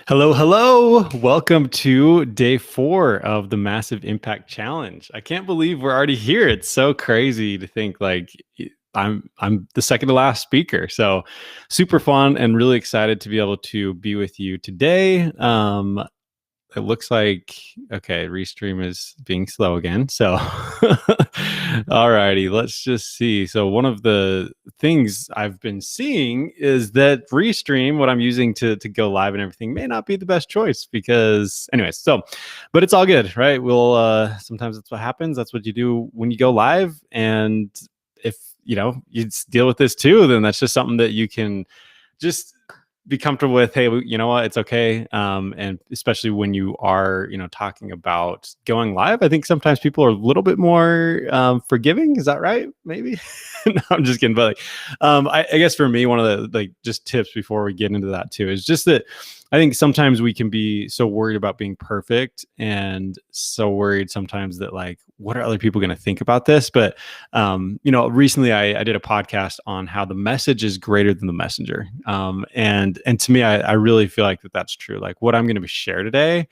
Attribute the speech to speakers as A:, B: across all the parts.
A: Hello, hello. Welcome to day 4 of the Massive Impact Challenge. I can't believe we're already here. It's so crazy to think I'm the second to last speaker. So super fun and really excited to be able to be with you today. It looks like okay, Restream is being slow again. So all righty, let's just see. So one of the things I've been seeing is that Restream, what I'm using to go live and everything, may not be the best choice because anyways, so but it's all good, right? We'll sometimes that's what happens. That's what you do when you go live. And if you deal with this too, then that's just something that you can just be comfortable with. Hey, you know what, it's okay. And especially when you are talking about going live, I think sometimes people are a little bit more forgiving. Is that right? Maybe. No, I'm just kidding. But I guess for me, one of the just tips before we get into that too is just that I think sometimes we can be so worried about being perfect and so worried sometimes that what are other people going to think about this? But recently I did a podcast on how the message is greater than the messenger. And to me, I really feel like that's true. Like what I'm going to share today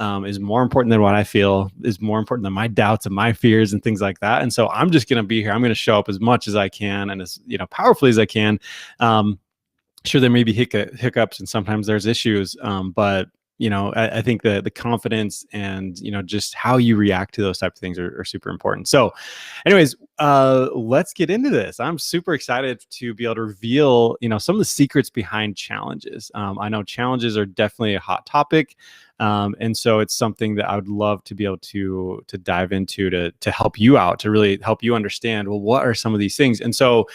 A: is more important than what I feel, is more important than my doubts and my fears and things like that. And so I'm just going to be here. I'm going to show up as much as I can and as powerfully as I can. Sure, there may be hiccups and sometimes there's issues, but I think the confidence and just how you react to those type of things are super important. So anyways, let's get into this. I'm super excited to be able to reveal some of the secrets behind challenges. I know challenges are definitely a hot topic, and so it's something that I would love to be able to dive into to help you out, to really help you understand, well, what are some of these things. And so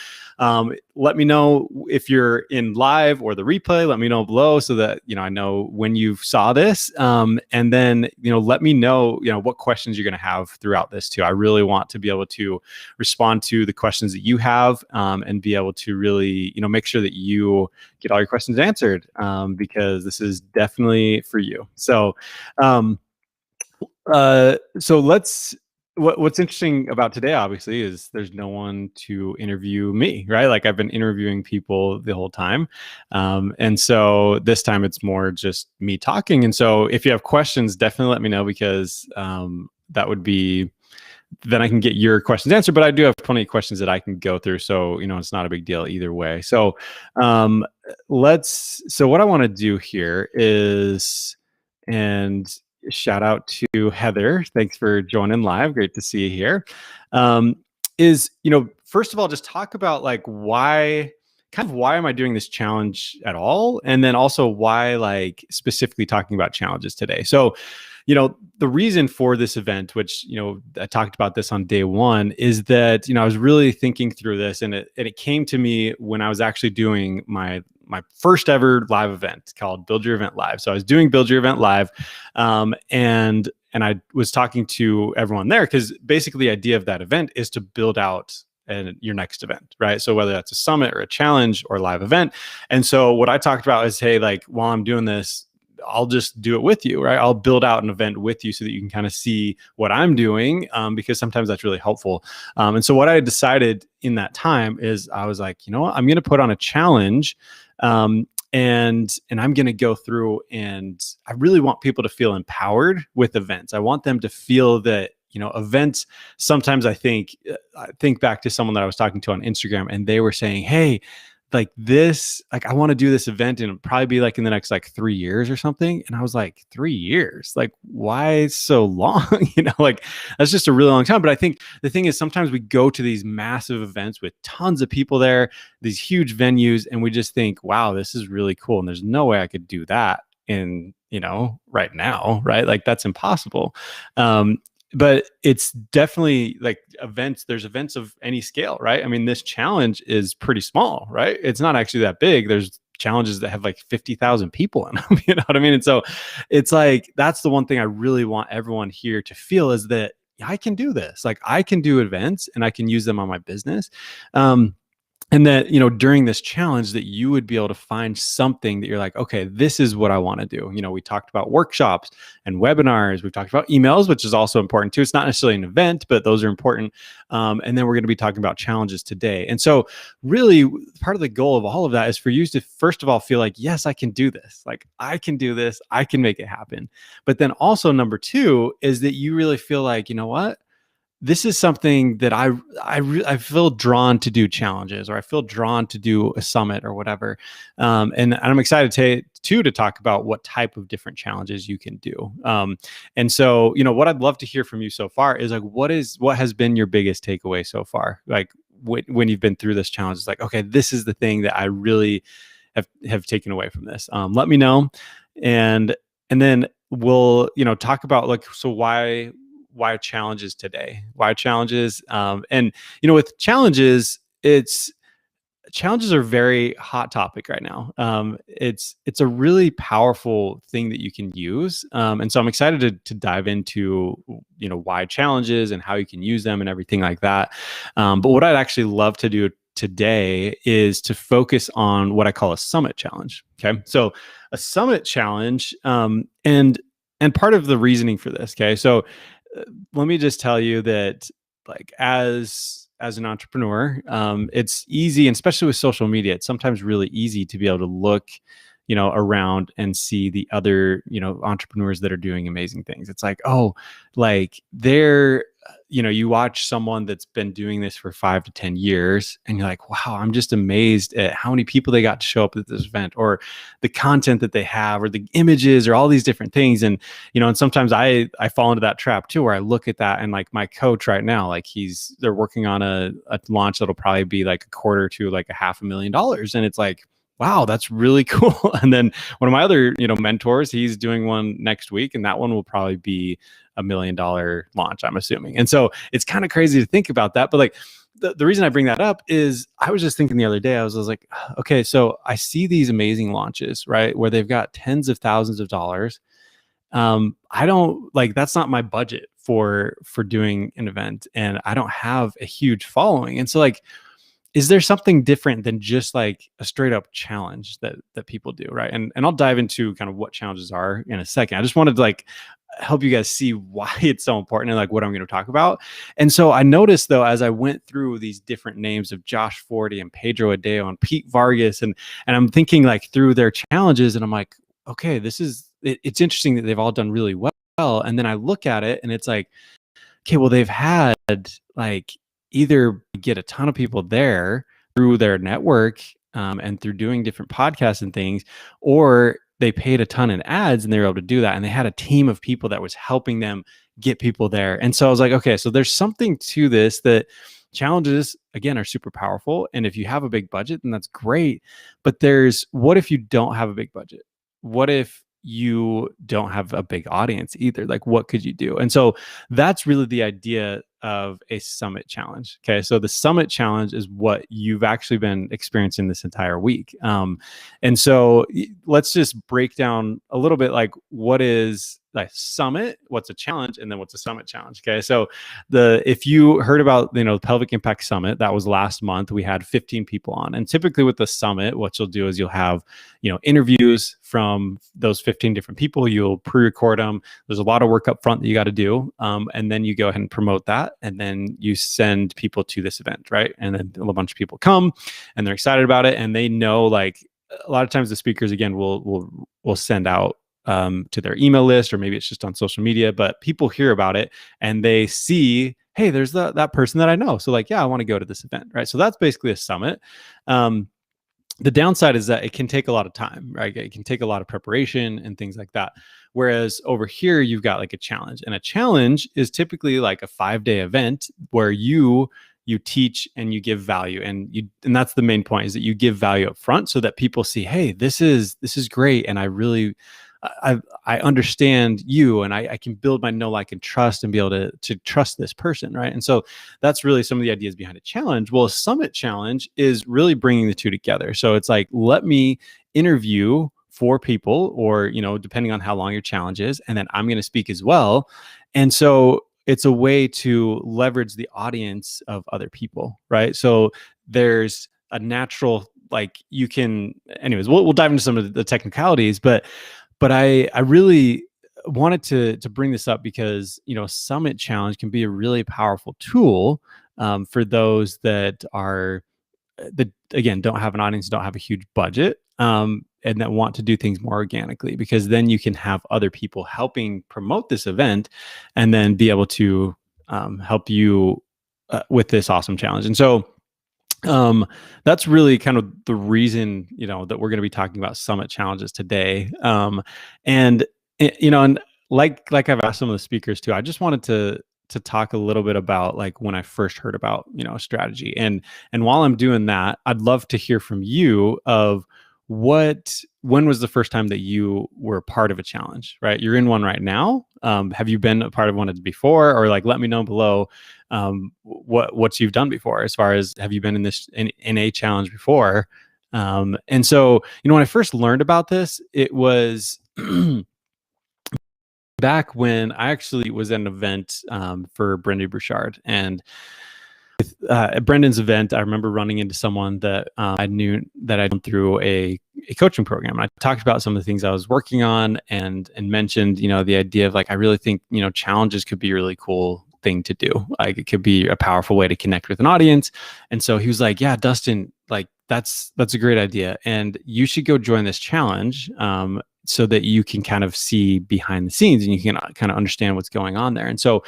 A: let me know if you're in live or the replay. Let me know below so that I know when you saw this, and then let me know what questions you're going to have throughout this too. I really want to be able to respond to the questions that you have, and be able to really make sure that you get all your questions answered, because this is definitely for you. So so let's what's interesting about today obviously is there's no one to interview me, right? Like I've been interviewing people the whole time, and so this time it's more just me talking. And so if you have questions, definitely let me know, because that would be, then I can get your questions answered. But I do have plenty of questions that I can go through, so it's not a big deal either way. So so what I want to do here is, and shout out to Heather. Thanks for joining live. Great to see you here. Is, first of all, just talk about why am I doing this challenge at all? And then also why specifically talking about challenges today. So, the reason for this event, which, I talked about this on day 1, is that, I was really thinking through this, and it came to me when I was actually doing my first ever live event called Build Your Event Live. So I was doing Build Your Event Live, and I was talking to everyone there, because basically the idea of that event is to build out your next event, right? So whether that's a summit or a challenge or a live event. And so what I talked about is, hey, while I'm doing this, I'll just do it with you, right? I'll build out an event with you so that you can kind of see what I'm doing, because sometimes that's really helpful. And so what I decided in that time is I was like, you know what, I'm going to put on a challenge, and I'm going to go through, and I really want people to feel empowered with events. I want them to feel that, events, sometimes I think back to someone that I was talking to on Instagram, and they were saying, hey, I want to do this event and it'll probably be in the next 3 years or something. And I was like, 3 years? Why so long? That's just a really long time. But I think the thing is, sometimes we go to these massive events with tons of people there, these huge venues, and we just think, wow, this is really cool. And there's no way I could do that in, right now, right? That's impossible. But it's definitely events. There's events of any scale, right? I mean, this challenge is pretty small, right? It's not actually that big. There's challenges that have 50,000 people in them, you know what I mean? And so it's that's the one thing I really want everyone here to feel, is that I can do this. I can do events and I can use them on my business. And that, during this challenge, that you would be able to find something that you're like, okay, this is what I want to do. We talked about workshops and webinars. We've talked about emails, which is also important too. It's not necessarily an event, but those are important. And then we're going to be talking about challenges today. And so really part of the goal of all of that is for you to, first of all, feel like, yes, I can do this. Like I can do this. I can make it happen. But then also number two is that you really feel like, you know what? This is something that I feel drawn to do challenges, or I feel drawn to do a summit or whatever. And I'm excited to talk about what type of different challenges you can do. And so, what I'd love to hear from you so far is like, what has been your biggest takeaway so far? Like when you've been through this challenge, it's like, okay, this is the thing that I really have taken away from this. Let me know. And then we'll, talk about like, so why challenges today, why challenges. And with challenges, challenges are very hot topic right now. It's a really powerful thing that you can use. And so I'm excited to dive into, why challenges and how you can use them and everything like that. But what I'd actually love to do today is to focus on what I call a summit challenge. Okay. So a summit challenge, and part of the reasoning for this. Okay. So let me just tell you that, like, as an entrepreneur, it's easy, and especially with social media, it's sometimes really easy to be able to look, around and see the other, entrepreneurs that are doing amazing things. It's like, oh, like they're, you watch someone that's been doing this for 5 to 10 years and you're like, wow, I'm just amazed at how many people they got to show up at this event, or the content that they have, or the images, or all these different things. And, and sometimes I fall into that trap too, where I look at that, and like my coach right now, like they're working on a launch that'll probably be like a quarter to like $500,000. And it's like, wow, that's really cool. And then one of my other, mentors, he's doing one next week, and that one will probably be $1 million launch, I'm assuming. And so it's kind of crazy to think about that. But like the reason I bring that up is I was just thinking the other day, I was like, okay, so I see these amazing launches, right, where they've got tens of thousands of dollars. I don't like, that's not my budget for doing an event, and I don't have a huge following. And so like, is there something different than just like a straight up challenge that people do, right? And I'll dive into kind of what challenges are in a second. I just wanted to like help you guys see why it's so important and like what I'm going to talk about. And so I noticed, though, as I went through these different names of Josh Forty and Pedro Adeo and Pete Vargas, and I'm thinking like through their challenges, and I'm like, okay, it's interesting that they've all done really well. And then I look at it and it's like, okay, well, they've had like either get a ton of people there through their network, and through doing different podcasts and things, or they paid a ton in ads and they were able to do that. And they had a team of people that was helping them get people there. And so I was like, okay, so there's something to this, that challenges, again, are super powerful. And if you have a big budget, then that's great. But what if you don't have a big budget? What if you don't have a big audience either? Like, what could you do? And so that's really the idea of a summit challenge. Okay. So the summit challenge is what you've actually been experiencing this entire week. And so let's just break down a little bit, like, what is like summit, what's a challenge, and then what's a summit challenge. Okay. So if you heard about, the Pelvic Impact Summit, that was last month, we had 15 people on. And typically with the summit, what you'll do is you'll have, interviews from those 15 different people. You'll pre-record them. There's a lot of work up front that you got to do. And then you go ahead and promote that. And then you send people to this event, right? And then a bunch of people come and they're excited about it. And they know, like, a lot of times the speakers, again, will send out to their email list, or maybe it's just on social media, but people hear about it and they see, hey, there's that person that I know. So like, yeah, I want to go to this event, right? So that's basically a summit. The downside is that it can take a lot of time, right? It can take a lot of preparation and things like that. Whereas over here, you've got like a challenge, and a challenge is typically like a 5-day event where you teach and you give value, and that's the main point, is that you give value up front so that people see, hey, this is great, and I understand you, and I can build my know, like, and trust, and be able to trust this person, right? And so that's really some of the ideas behind a challenge. Well, a summit challenge is really bringing the two together. So it's like, let me interview 4 people, or, depending on how long your challenge is, and then I'm going to speak as well. And so it's a way to leverage the audience of other people, right? So there's a natural, like you can, anyways, we'll dive into some of the technicalities, but I really wanted to bring this up because, Summit Challenge can be a really powerful tool for those that are that again don't have an audience, don't have a huge budget, and that want to do things more organically, because then you can have other people helping promote this event and then be able to help you with this awesome challenge. And so that's really kind of the reason, that we're going to be talking about summit challenges today. And and like I've asked some of the speakers too, I just wanted to talk a little bit about like when I first heard about, strategy. And while I'm doing that, I'd love to hear from you of when was the first time that you were part of a challenge, right? You're in one right now. Have you been a part of one before, or like, let me know below what you've done before, as far as have you been in a challenge before. And so, when I first learned about this, it was back when I actually was at an event for Brendan Burchard. And at Brendan's event, I remember running into someone that I knew that I'd done through a coaching program. I talked about some of the things I was working on and mentioned, the idea of like, I really think, challenges could be a really cool thing to do. Like, it could be a powerful way to connect with an audience. And so he was like, yeah, Dustin, like that's a great idea. And you should go join this challenge. So that you can kind of see behind the scenes and you can kind of understand what's going on there. And so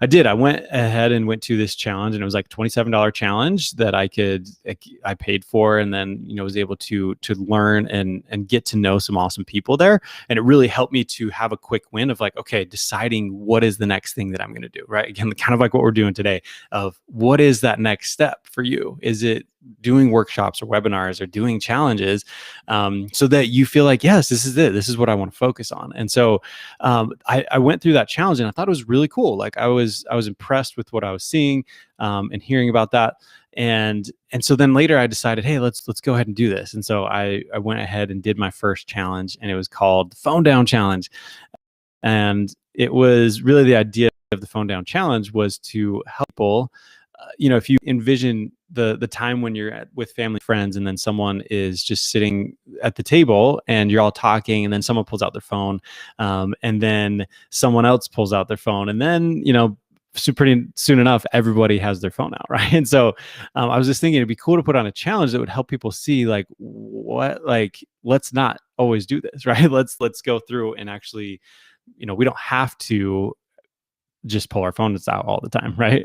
A: I did. I went ahead and went to this challenge, and it was like $27 challenge that I paid for, and then was able to learn and get to know some awesome people there. And it really helped me to have a quick win of like, okay, deciding what is the next thing that I'm going to do, right? Again, kind of like what we're doing today, of what is that next step for you? Is it doing workshops or webinars or doing challenges, so that you feel like, yes, this is it. This is what I want to focus on. And so I went through that challenge, and I thought it was really cool. Like I was impressed with what I was seeing and hearing about that. And so then later I decided, hey, let's go ahead and do this. And so I went ahead and did my first challenge, and it was called the Phone Down Challenge. And it was really, the idea of the Phone Down Challenge was to help people. If you envision the time when you're with family, friends, and then someone is just sitting at the table and you're all talking, and then someone pulls out their phone, and then someone else pulls out their phone, and then so pretty soon enough, everybody has their phone out, right? And so I was just thinking it'd be cool to put on a challenge that would help people see like, let's not always do this, right? Let's go through and actually, we don't have to just pull our phones out all the time, right?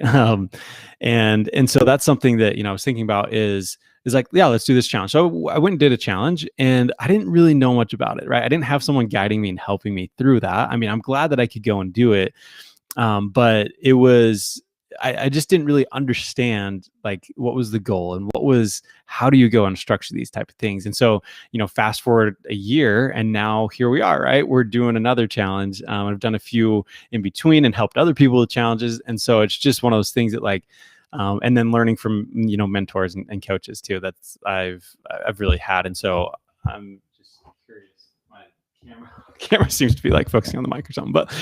A: And so that's something that I was thinking about is like, yeah, let's do this challenge. So I went and did a challenge, and I didn't really know much about it, right? I didn't have someone guiding me and helping me through that. I mean, I'm glad that I could go and do it, but it was, I just didn't really understand like what was the goal and how do you go and structure these type of things. And so, fast forward a year, and now here we are, right? We're doing another challenge. I've done a few in between and helped other people with challenges. And so it's just one of those things that like, and then learning from, mentors and coaches too, that's I've really had. And so I'm just curious, my camera seems to be like focusing on the mic or something, but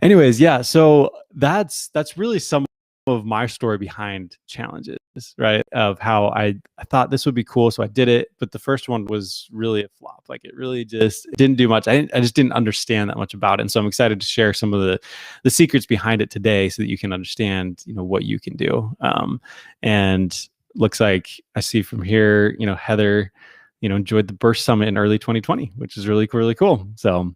A: anyways, yeah, so that's really some of my story behind challenges, right? Of how I thought this would be cool, so I did it, but the first one was really a flop. Like it really just didn't do much. I just didn't understand that much about it. And so I'm excited to share some of the secrets behind it today, so that you can understand, what you can do. And looks like I see from here, Heather, enjoyed the Burst Summit in early 2020, which is really, really cool. So,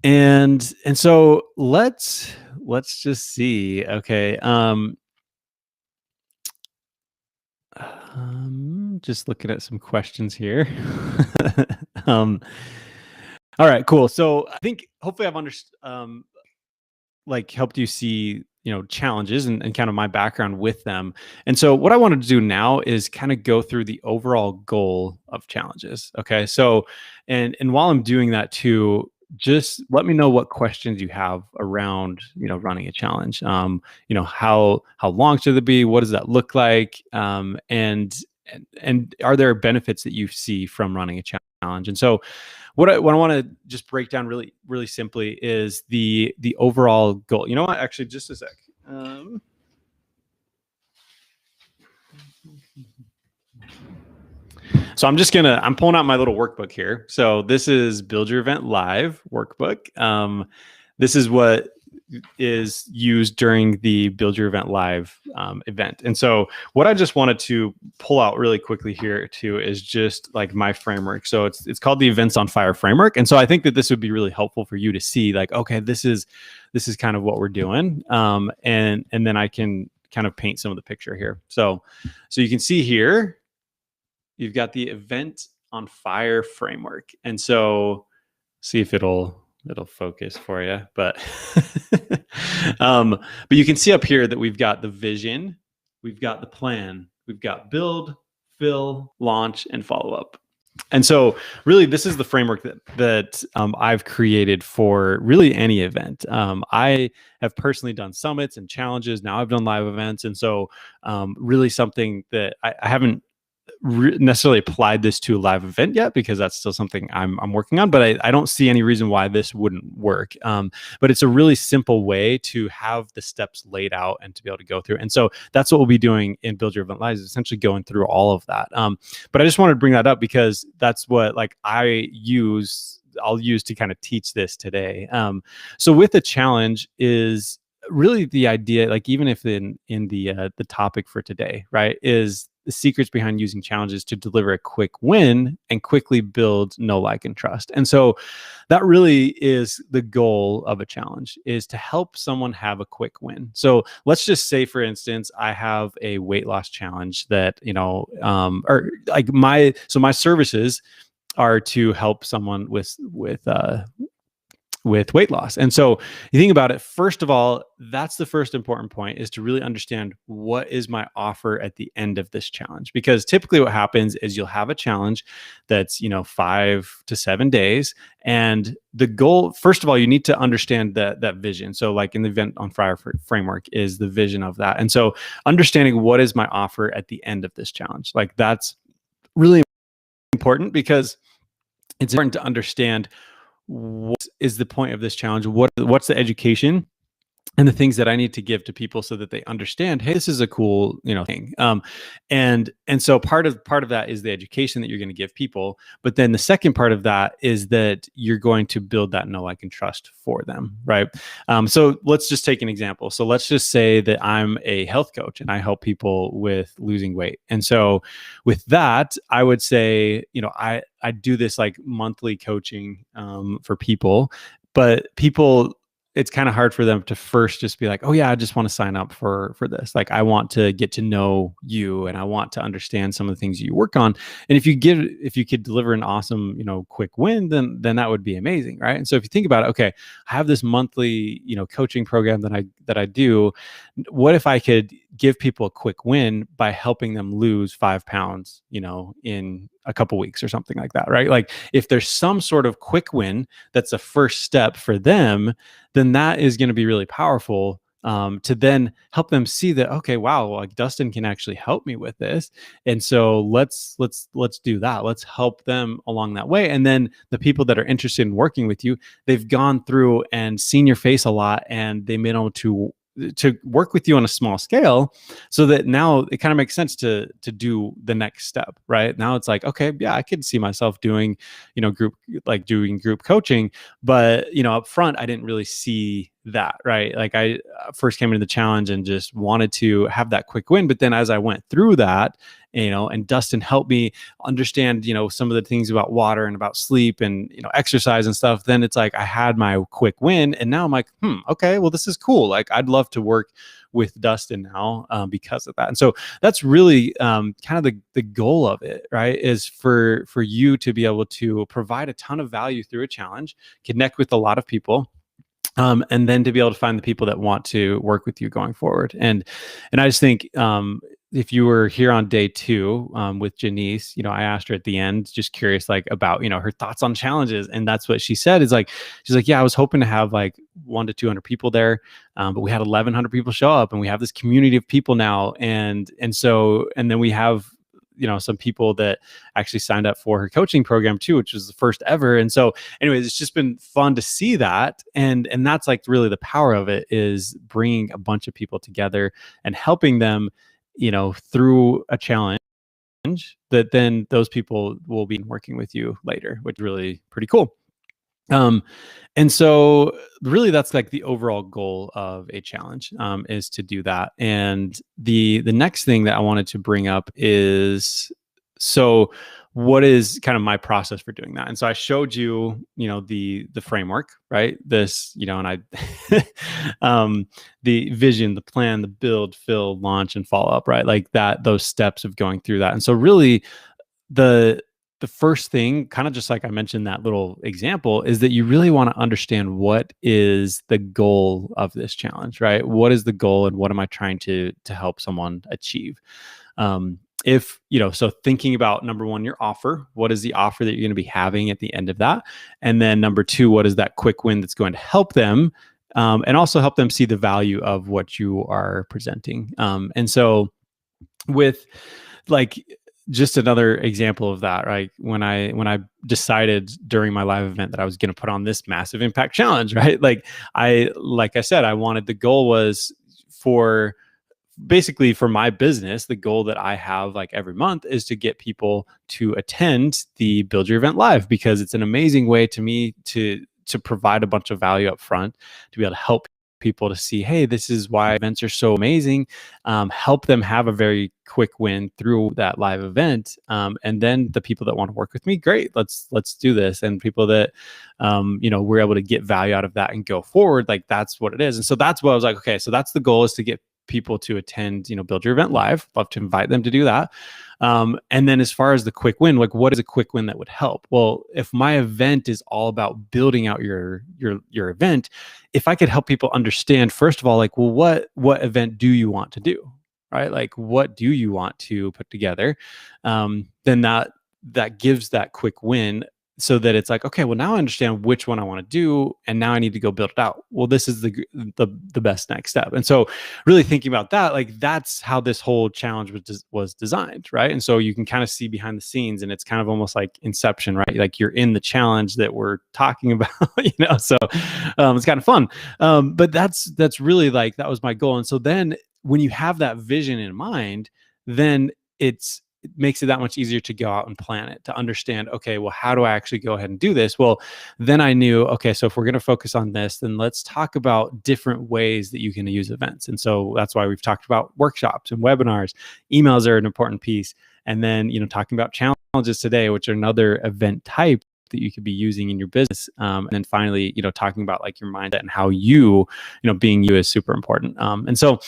A: and so let's just see. Okay. Just looking at some questions here. um, all right, cool. So I think hopefully I've understood, like helped you see, challenges and kind of my background with them. And so what I wanted to do now is kind of go through the overall goal of challenges. Okay. So, and while I'm doing that too, just let me know what questions you have around, running a challenge. How long should it be? What does that look like? And are there benefits that you see from running a challenge? And so what I want to just break down really, really simply is the overall goal. You know what? Actually, just a sec. So I'm pulling out my little workbook here. So this is Build Your Event Live workbook. This is what is used during the Build Your Event Live event. And so what I just wanted to pull out really quickly here too is just like my framework. So it's called the Events on Fire framework. And so I think that this would be really helpful for you to see like, okay, this is kind of what we're doing. And then I can kind of paint some of the picture here. So you can see here, you've got the Event on Fire framework. And so see if it'll focus for you, but but you can see up here that we've got the vision, we've got the plan, we've got build, fill, launch, and follow up. And so really this is the framework that I've created for really any event. I have personally done summits and challenges. Now I've done live events. And so really something that I haven't necessarily applied this to a live event yet, because that's still something I'm working on, but I don't see any reason why this wouldn't work. But it's a really simple way to have the steps laid out and to be able to go through. And so that's what we'll be doing in Build Your Event Live, is essentially going through all of that. But I just wanted to bring that up because that's what like I'll use to kind of teach this today. So with the challenge is really the idea, like even if in the topic for today, right, is the secrets behind using challenges to deliver a quick win and quickly build know, like, and trust. And so that really is the goal of a challenge, is to help someone have a quick win. So let's just say, for instance, I have a weight loss challenge that, or like my services are to help someone with weight loss. And so you think about it, first of all, that's the first important point, is to really understand what is my offer at the end of this challenge. Because typically what happens is you'll have a challenge that's, 5 to 7 days. And the goal, first of all, you need to understand that vision. So like in the Event on Fire framework is the vision of that. And so understanding what is my offer at the end of this challenge, like that's really important, because it's important to understand what is the point of this challenge, what's the education and the things that I need to give to people so that they understand, hey, this is a cool, thing. And so part of that is the education that you're going to give people. But then the second part of that is that you're going to build that know, like, and trust for them, right? So let's just take an example. So let's just say that I'm a health coach and I help people with losing weight. And so with that, I would say, I do this like monthly coaching for people, but it's kind of hard for them to first just be like, oh yeah, I just want to sign up for this. Like, I want to get to know you and I want to understand some of the things you work on. And if you could deliver an awesome, quick win, then that would be amazing. Right. And so if you think about it, okay, I have this monthly, coaching program that I do. What if I could give people a quick win by helping them lose 5 pounds, in a couple weeks or something like that, right? Like if there's some sort of quick win that's a first step for them, then that is going to be really powerful, to then help them see that, okay, wow, like Dustin can actually help me with this. And so let's do that. Let's help them along that way. And then the people that are interested in working with you, they've gone through and seen your face a lot, and they've been able to work with you on a small scale, so that now it kind of makes sense to do the next step, right? Now it's like, okay, yeah, I could see myself doing, doing group coaching, but up front, I didn't really see that, right? Like I first came into the challenge and just wanted to have that quick win. But then as I went through that, and Dustin helped me understand, some of the things about water and about sleep and, exercise and stuff, then it's like I had my quick win. And now I'm like, okay, well, this is cool. Like I'd love to work with Dustin now because of that. And so that's really kind of the goal of it, right? Is for you to be able to provide a ton of value through a challenge, connect with a lot of people, and then to be able to find the people that want to work with you going forward. And I just think if you were here on day 2 with Janice, I asked her at the end, just curious, like about, her thoughts on challenges. And that's what she said, is like, she's like, yeah, I was hoping to have like 100 to 200 people there. But we had 1,100 people show up, and we have this community of people now. And then we have, some people that actually signed up for her coaching program too, which was the first ever. And so anyways, it's just been fun to see that. And that's like really the power of it, is bringing a bunch of people together and helping them, through a challenge that then those people will be working with you later, which is really pretty cool. Um, and so really that's like the overall goal of a challenge, is to do that. And the next thing that I wanted to bring up is, so what is kind of my process for doing that? And so I showed you, the framework, right? This, and I, the vision, the plan, the build, fill, launch, and follow up, right? Like that, those steps of going through that. And so really the the first thing, kind of just like I mentioned that little example, is that you really want to understand what is the goal of this challenge, right? What is the goal and what am I trying to help someone achieve? If so thinking about number one, your offer, what is the offer that you're going to be having at the end of that? And then number two, what is that quick win that's going to help them, and also help them see the value of what you are presenting. And so with like just another example of that, right? When I decided during my live event that I was going to put on this massive impact challenge, right? Like I said, I wanted, the goal was for basically for my business, the goal that I have like every month is to get people to attend the Build Your Event Live, because it's an amazing way to me to provide a bunch of value up front, to be able to help people to see, hey, this is why events are so amazing. Help them have a very quick win through that live event, and then the people that want to work with me, great, let's do this. And people that we're able to get value out of that and go forward, like that's what it is. And so that's what I was like, okay, so that's the goal, is to get people to attend, Build Your Event Live. Love to invite them to do that. And then as far as the quick win, like what is a quick win that would help? Well, if my event is all about building out your event, if I could help people understand, first of all, like, well, what event do you want to do? Right? Like, what do you want to put together? Then that gives that quick win, so that it's like, okay, well, now I understand which one I want to do, and now I need to go build it out. Well, this is the best next step. And so really thinking about that, like that's how this whole challenge was designed, right? And so you can kind of see behind the scenes, and it's kind of almost like Inception, right? Like you're in the challenge that we're talking about, so it's kind of fun. But that's really like, that was my goal. And so then when you have that vision in mind, then it makes it that much easier to go out and plan it, to understand, okay, well, how do I actually go ahead and do this? Well, then I knew, okay, so if we're going to focus on this, then let's talk about different ways that you can use events. And so that's why we've talked about workshops and webinars. Emails are an important piece. And then, talking about challenges today, which are another event type that you could be using in your business. And then finally, talking about like your mindset and how being you is super important. And so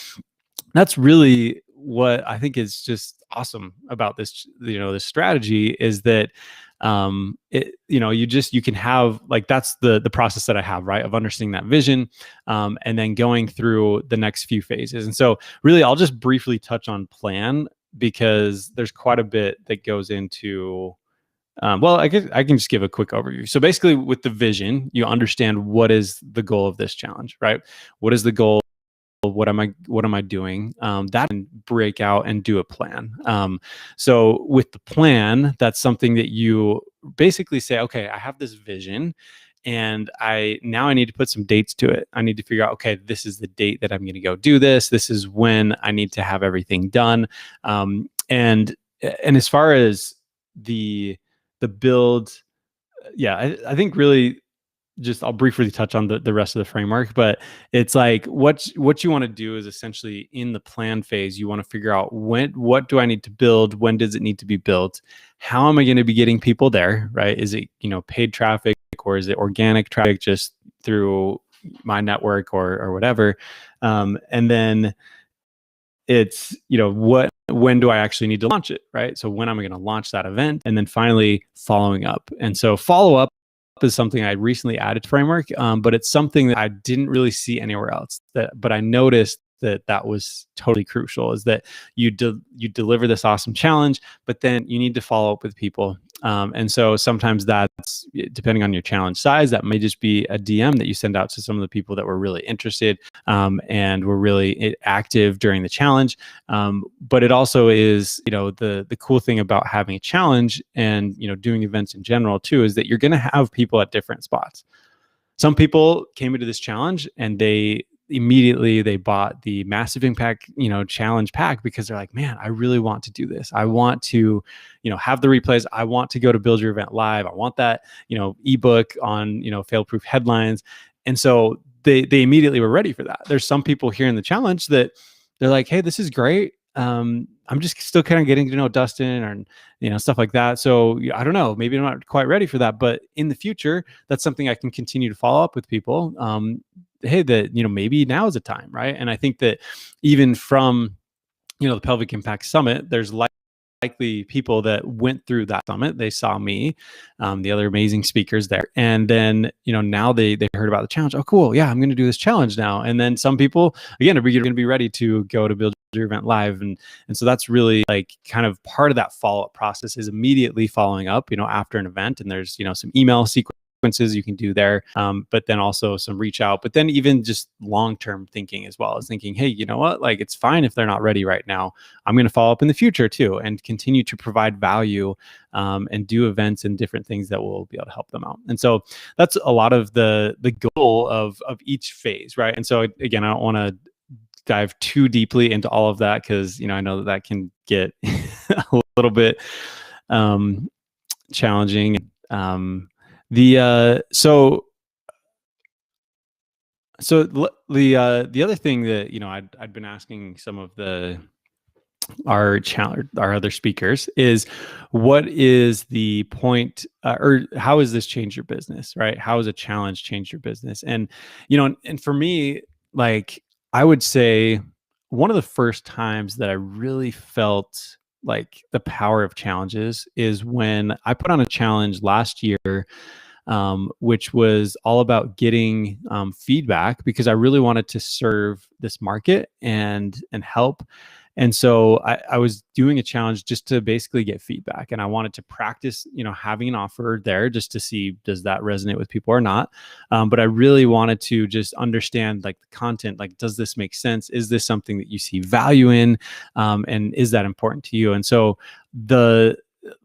A: that's really what I think is just awesome about this, this strategy, is that you can have, like, that's the process that I have, right, of understanding that vision, and then going through the next few phases. And so really I'll just briefly touch on plan, because there's quite a bit that goes into I can just give a quick overview. So basically with the vision, you understand what is the goal of this challenge, right? What is the goal? What am I doing? That can break out and do a plan. So with the plan, that's something that you basically say, okay, I have this vision, and I need to put some dates to it. I need to figure out, okay, this is the date that I'm going to go do this. This is when I need to have everything done. And as far as the build, yeah, I think really, just I'll briefly touch on the rest of the framework, but it's like what you want to do is essentially in the plan phase, you want to figure out what do I need to build? When does it need to be built? How am I going to be getting people there, right? Is it, paid traffic, or is it organic traffic just through my network or whatever? And then it's, when do I actually need to launch it, right? So when am I going to launch that event? And then finally following up. And so follow up is something I recently added to framework, but it's something that I didn't really see anywhere else. But I noticed that was totally crucial, is that you deliver this awesome challenge, but then you need to follow up with people. And so sometimes that's, depending on your challenge size, that may just be a DM that you send out to some of the people that were really interested, and were really active during the challenge. But it also is, the cool thing about having a challenge and, doing events in general too, is that you're going to have people at different spots. Some people came into this challenge and they immediately they bought the Massive Impact, challenge pack, because they're like, man, I really want to do this. I want to, have the replays. I want to go to Build Your Event Live. I want that, ebook on, fail-proof headlines. And so they immediately were ready for that. There's some people here in the challenge that they're like, hey, this is great. I'm just still kind of getting to know Dustin, or stuff like that. So I don't know, maybe I'm not quite ready for that, but in the future, that's something I can continue to follow up with people. Hey, that maybe now is a time, right? And I think that even from the Pelvic Impact Summit, there's likely people that went through that summit. They saw me, the other amazing speakers there, and then now they heard about the challenge. Oh, cool! Yeah, I'm going to do this challenge now. And then some people again are going to be ready to go to Build Your Event Live, and so that's really like kind of part of that follow up process, is immediately following up, after an event, and there's some email sequences you can do there, but then also some reach out, but then even just long-term thinking as well, as thinking, hey, you know what, like, it's fine if they're not ready right now. I'm going to follow up in the future too, and continue to provide value, and do events and different things that will be able to help them out. And so that's a lot of the goal of each phase, right? And so again, I don't want to dive too deeply into all of that, because I know that can get a little bit challenging. So the other thing that I'd been asking some of our other speakers is, what is the point, or how has this changed your business, right? How has a challenge changed your business? And and for me, like, I would say one of the first times that I really felt like the power of challenges is when I put on a challenge last year, which was all about getting feedback, because I really wanted to serve this market and help. And so I was doing a challenge just to basically get feedback, and I wanted to practice, having an offer there, just to see, does that resonate with people or not. But I really wanted to just understand, like, the content, like, does this make sense? Is this something that you see value in? And is that important to you? And so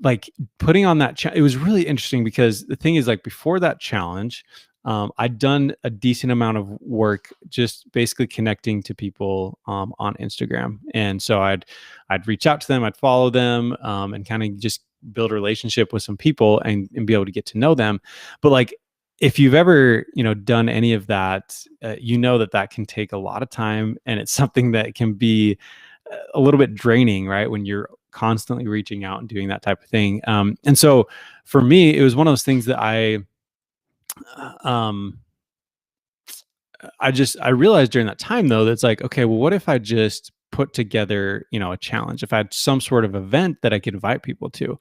A: like, putting on that it was really interesting, because the thing is, like, before that challenge, I'd done a decent amount of work just basically connecting to people on Instagram. And so I'd reach out to them, I'd follow them, and kind of just build a relationship with some people, and be able to get to know them. But like, if you've ever done any of that, that can take a lot of time, and it's something that can be a little bit draining, right? When you're constantly reaching out and doing that type of thing. And so for me, it was one of those things that um, I realized during that time, though, that's like, okay, well, what if I just put together, a challenge? If I had some sort of event that I could invite people to.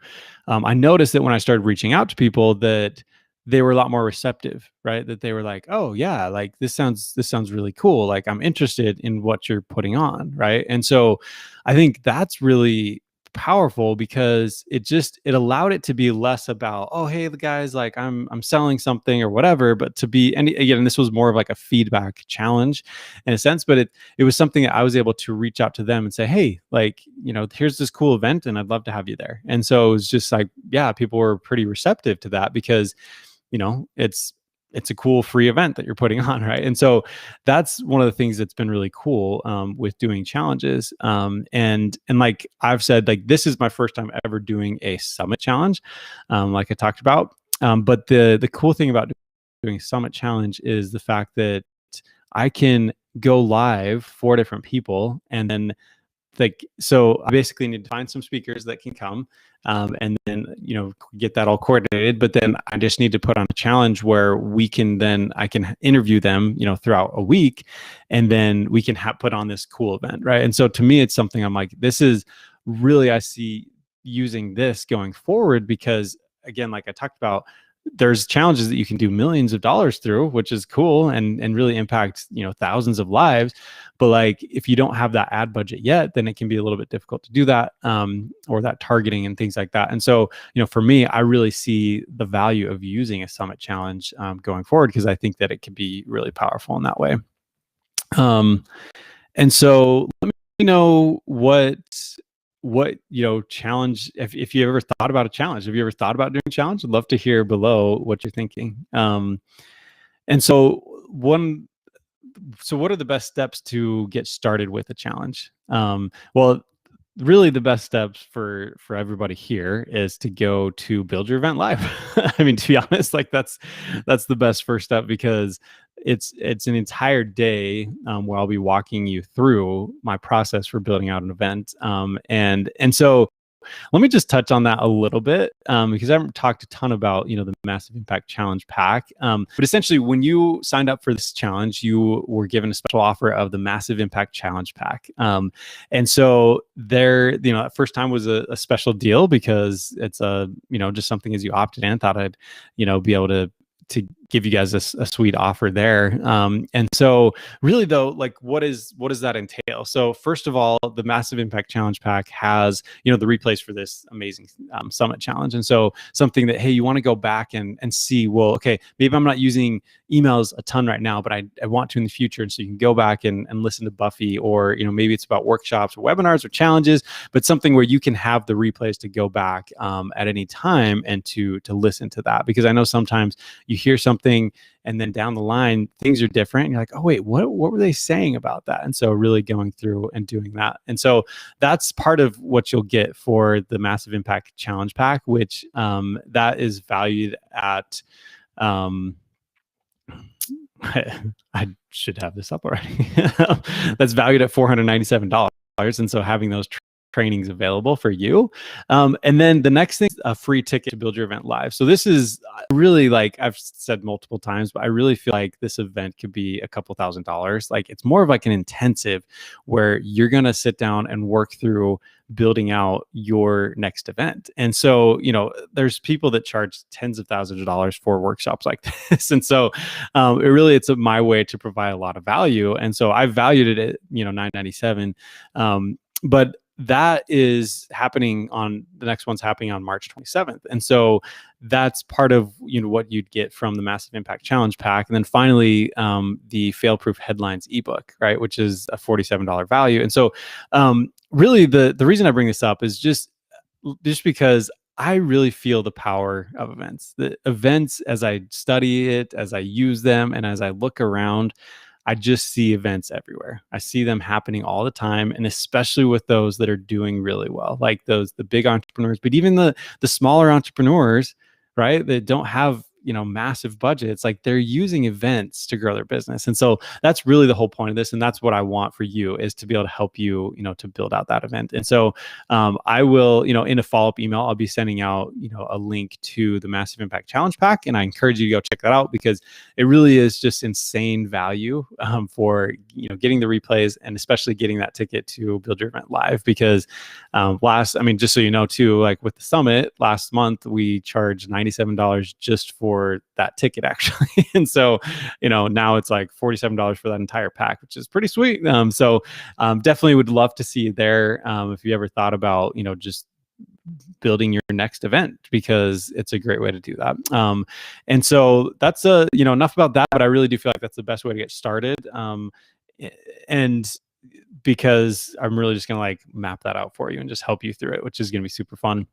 A: I noticed that when I started reaching out to people, that they were a lot more receptive, right? That they were like, oh yeah, like, this sounds really cool. Like, I'm interested in what you're putting on, right? And so I think that's really powerful, because it allowed it to be less about, oh, hey, the guys, like, I'm selling something or whatever, but to be, and again, this was more of like a feedback challenge in a sense, but it was something that I was able to reach out to them and say, hey, like, here's this cool event, and I'd love to have you there. And so it was just like, yeah, people were pretty receptive to that, because it's a cool free event that you're putting on, right? And so that's one of the things that's been really cool, with doing challenges. And like I've said, like, this is my first time ever doing a summit challenge, like I talked about. But the cool thing about doing a summit challenge is the fact that I can go live for different people, and then, like, so I basically need to find some speakers that can come, and then get that all coordinated. But then I just need to put on a challenge where I can interview them throughout a week, and then we can put on this cool event, right? And so to me, it's something I'm like, this is really, I see using this going forward, because again, like I talked about, there's challenges that you can do millions of dollars through, which is cool, and really impact thousands of lives. But like, if you don't have that ad budget yet, then it can be a little bit difficult to do that, or that targeting and things like that. And so for me, I really see the value of using a summit challenge, going forward, because I think that it can be really powerful in that way. And so let me know what challenge, if you ever thought about a challenge. Have you ever thought about doing a challenge? I'd love to hear below what you're thinking. And so so what are the best steps to get started with a challenge? Well, really the best steps for everybody here is to go to Build Your Event Live. I mean, to be honest, like that's the best first step, because it's an entire day where I'll be walking you through my process for building out an event. And so let me just touch on that a little bit, because I haven't talked a ton about, the Massive Impact Challenge Pack. But essentially, when you signed up for this challenge, you were given a special offer of the Massive Impact Challenge Pack. And so there, that first time was a special deal, because it's just something as you opted in. Thought I'd, be able to give you guys a sweet offer there. And so really though, like what does that entail? So first of all, the Massive Impact Challenge Pack has, the replays for this amazing summit challenge. And so something that, hey, you want to go back and see, well, okay, maybe I'm not using emails a ton right now, but I want to in the future. And so you can go back and listen to Buffy, or, maybe it's about workshops or webinars or challenges, but something where you can have the replays to go back at any time and to listen to that. Because I know sometimes you hear something and then down the line things are different, and you're like, oh wait, what were they saying about that? And so really going through and doing that. And so that's part of what you'll get for the Massive Impact Challenge Pack, which that is valued at I should have this up already. That's valued at $497. And so having those trainings available for you. And then the next thing is a free ticket to Build Your Event Live. So this is really, like I've said multiple times, but I really feel like this event could be a couple $1,000s. Like it's more of like an intensive where you're going to sit down and work through building out your next event. And so, there's people that charge tens of thousands of dollars for workshops like this. And so it's my way to provide a lot of value. And so I valued it at, $997. But that is happening on the next one's happening on March 27th. And so that's part of, what you'd get from the Massive Impact Challenge Pack. And then finally, the Fail Proof Headlines ebook, right, which is a $47 value. And so really the reason I bring this up is just because I really feel the power of events. The events, as I study it, as I use them, and as I look around, I just see events everywhere. I see them happening all the time, and especially with those that are doing really well, like the big entrepreneurs, but even the smaller entrepreneurs, right, that don't have massive budgets, like they're using events to grow their business. And so that's really the whole point of this, and that's what I want for you, is to be able to help you to build out that event. And so I will, in a follow-up email, I'll be sending out a link to the Massive Impact Challenge Pack, and I encourage you to go check that out, because it really is just insane value for getting the replays, and especially getting that ticket to Build Your Event Live. Because just so you know too, like with the summit last month, we charged $97 just for that ticket, actually. And so now it's like $47 for that entire pack, which is pretty sweet. So definitely would love to see you there, if you ever thought about just building your next event, because it's a great way to do that. And so that's enough about that, but I really do feel like that's the best way to get started. And because I'm really just gonna like map that out for you and just help you through it, which is gonna be super fun.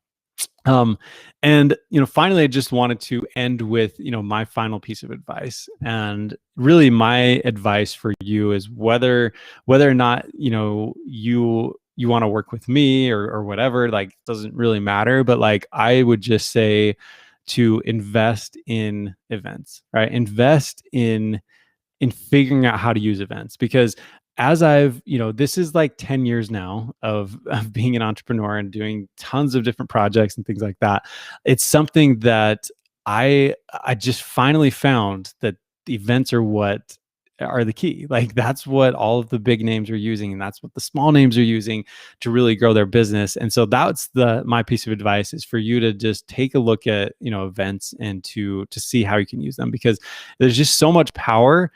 A: And finally, I just wanted to end with my final piece of advice. And really my advice for you is whether or not you want to work with me or whatever, like doesn't really matter, but like I would just say to invest in events, right? Invest in figuring out how to use events. Because as I've, this is like 10 years now of being an entrepreneur and doing tons of different projects and things like that. It's something that I just finally found that the events are what are the key. Like that's what all of the big names are using, and that's what the small names are using to really grow their business. And so that's my piece of advice, is for you to just take a look at events and to see how you can use them, because there's just so much power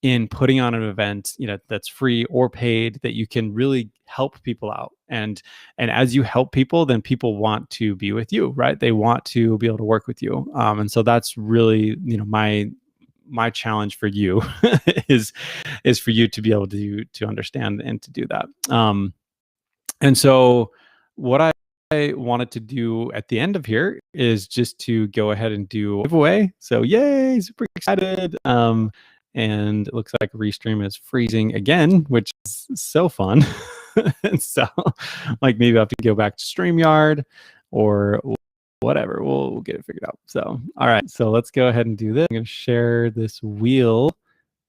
A: in putting on an event that's free or paid, that you can really help people out. And as you help people, then people want to be with you, right? They want to be able to work with you. And so that's really my challenge for you is for you to be able to understand and to do that. And so what I wanted to do at the end of here is just to go ahead and do a giveaway. So yay, super excited. and it looks like Restream is freezing again, which is so fun. And so, like, maybe I have to go back to StreamYard or whatever. We'll get it figured out. So, all right. So let's go ahead and do this. I'm going to share this wheel,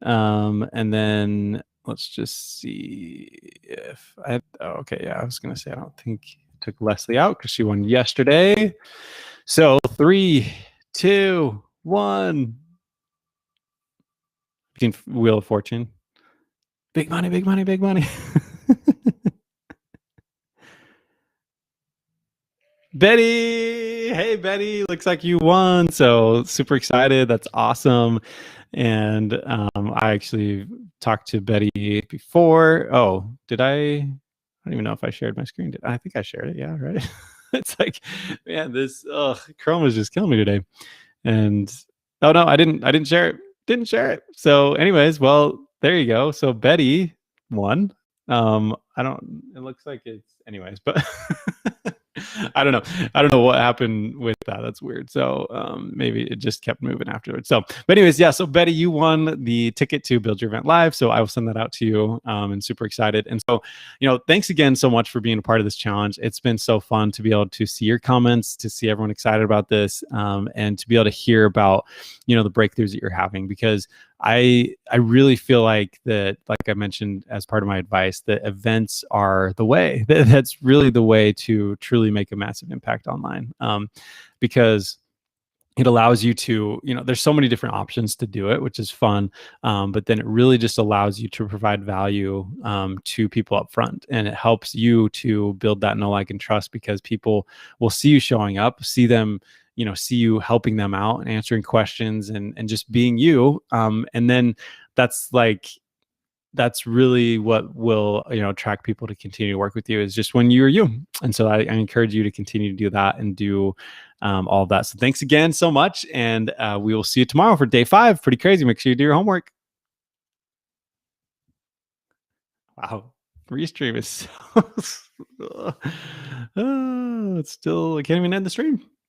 A: and then let's just see if I. Oh, okay, yeah, I was going to say I don't think I took Leslie out because she won yesterday. So 3, 2, 1. Wheel of Fortune. Big money, big money, big money. Betty, hey Betty, looks like you won. So super excited. That's awesome. And I actually talked to Betty before. Oh, did I? I don't even know if I shared my screen. I think I shared it. Yeah, right. It's like, man, this Chrome is just killing me today. And oh no, I didn't share it. Didn't share it. So, anyways, well, there you go. So Betty won. I don't. It looks like it's anyways, but I don't know. I don't know what happened with that. That's weird. So maybe it just kept moving afterwards. So, but anyways, yeah. So Betty, you won the ticket to Build Your Event Live. So I will send that out to you. And super excited. And so, thanks again so much for being a part of this challenge. It's been so fun to be able to see your comments, to see everyone excited about this, and to be able to hear about, the breakthroughs that you're having, because I really feel like that, like I mentioned as part of my advice, that events are the way. That's really the way to truly make a massive impact online, because it allows you to, there's so many different options to do it, which is fun. But then it really just allows you to provide value to people up front. And it helps you to build that know, like, and trust, because people will see you showing up, see them, see you helping them out and answering questions, and just being you. And then that's like, that's really what will, attract people to continue to work with you, is just when you're you. And so I encourage you to continue to do that and do all of that. So thanks again so much, and we will see you tomorrow for day 5. Pretty crazy. Make sure you do your homework. Wow, restream is so it's still, I can't even end the stream.